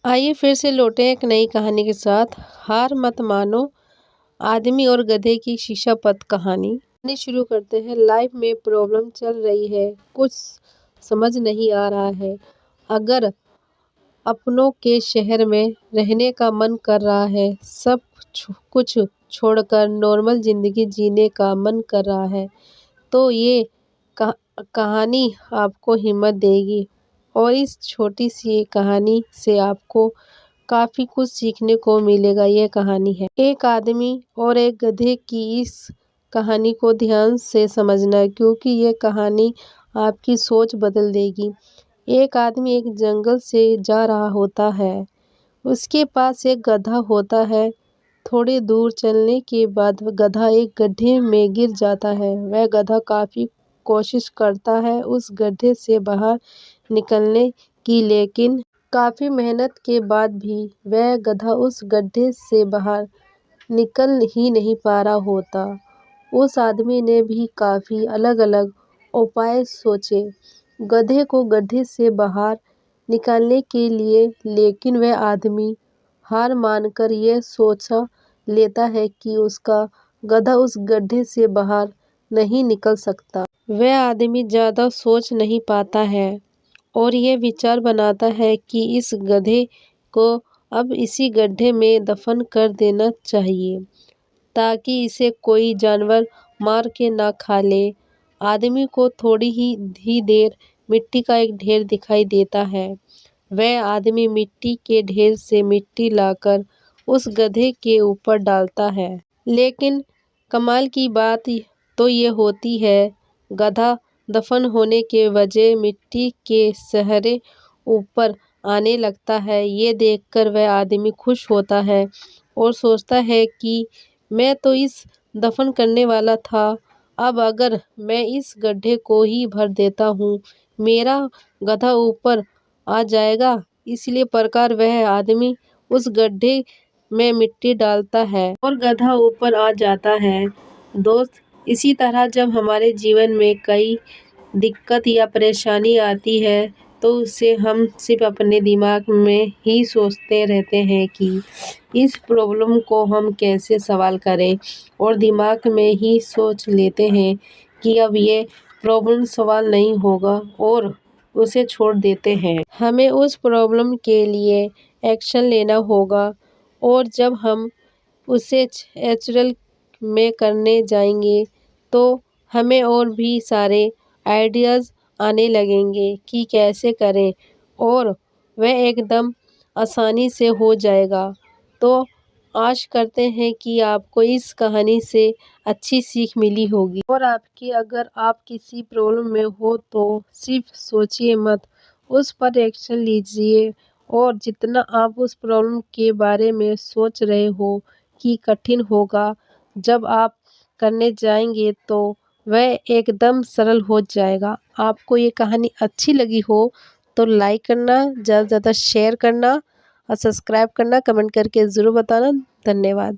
आइए फिर से लौटे एक नई कहानी के साथ। हार मत मानो, आदमी और गधे की शीशापत कहानी। कहानी शुरू करते हैं। लाइफ में प्रॉब्लम चल रही है, कुछ समझ नहीं आ रहा है। अगर अपनों के शहर में रहने का मन कर रहा है, सब कुछ छोड़कर नॉर्मल जिंदगी जीने का मन कर रहा है, तो ये कहानी आपको हिम्मत देगी। और इस छोटी सी कहानी से आपको काफ़ी कुछ सीखने को मिलेगा। ये कहानी है एक आदमी और एक गधे की। इस कहानी को ध्यान से समझना, क्योंकि ये कहानी आपकी सोच बदल देगी। एक आदमी एक जंगल से जा रहा होता है। उसके पास एक गधा होता है। थोड़ी दूर चलने के बाद गधा एक गड्ढे में गिर जाता है। वह गधा काफ़ी कोशिश करता है उस गड्ढे से बाहर निकलने की, लेकिन काफ़ी मेहनत के बाद भी वह गधा उस गड्ढे से बाहर निकल ही नहीं पा रहा होता। उस आदमी ने भी काफ़ी अलग अलग उपाय सोचे गधे को गड्ढे से बाहर निकालने के लिए, लेकिन वह आदमी हार मानकर यह सोचा लेता है कि उसका गधा उस गड्ढे से बाहर नहीं निकल सकता। वह आदमी ज़्यादा सोच नहीं पाता है और ये विचार बनाता है कि इस गधे को अब इसी गड्ढे में दफन कर देना चाहिए, ताकि इसे कोई जानवर मार के ना खा ले। आदमी को थोड़ी ही देर मिट्टी का एक ढेर दिखाई देता है। वह आदमी मिट्टी के ढेर से मिट्टी लाकर उस गधे के ऊपर डालता है। लेकिन कमाल की बात तो ये होती है, गधा दफन होने के वजह मिट्टी के सहारे ऊपर आने लगता है। ये देखकर वह आदमी खुश होता है और सोचता है कि मैं तो इस दफन करने वाला था। अब अगर मैं इस गड्ढे को ही भर देता हूँ, मेरा गधा ऊपर आ जाएगा। इसलिए प्रकार वह आदमी उस गड्ढे में मिट्टी डालता है और गधा ऊपर आ जाता है। दोस्त, इसी तरह जब हमारे जीवन में कई दिक्कत या परेशानी आती है, तो उसे हम सिर्फ अपने दिमाग में ही सोचते रहते हैं कि इस प्रॉब्लम को हम कैसे सवाल करें, और दिमाग में ही सोच लेते हैं कि अब ये प्रॉब्लम सवाल नहीं होगा और उसे छोड़ देते हैं। हमें उस प्रॉब्लम के लिए एक्शन लेना होगा, और जब हम उसे नेचुरल में करने जाएंगे तो हमें और भी सारे आइडियाज़ आने लगेंगे कि कैसे करें, और वह एकदम आसानी से हो जाएगा। तो आशा करते हैं कि आपको इस कहानी से अच्छी सीख मिली होगी। और अगर आप किसी प्रॉब्लम में हो तो सिर्फ सोचिए मत, उस पर एक्शन लीजिए। और जितना आप उस प्रॉब्लम के बारे में सोच रहे हो कि कठिन होगा, जब आप करने जाएंगे तो वह एकदम सरल हो जाएगा। आपको ये कहानी अच्छी लगी हो तो लाइक करना, ज़्यादा से ज़्यादा शेयर करना और सब्सक्राइब करना, कमेंट करके ज़रूर बताना। धन्यवाद।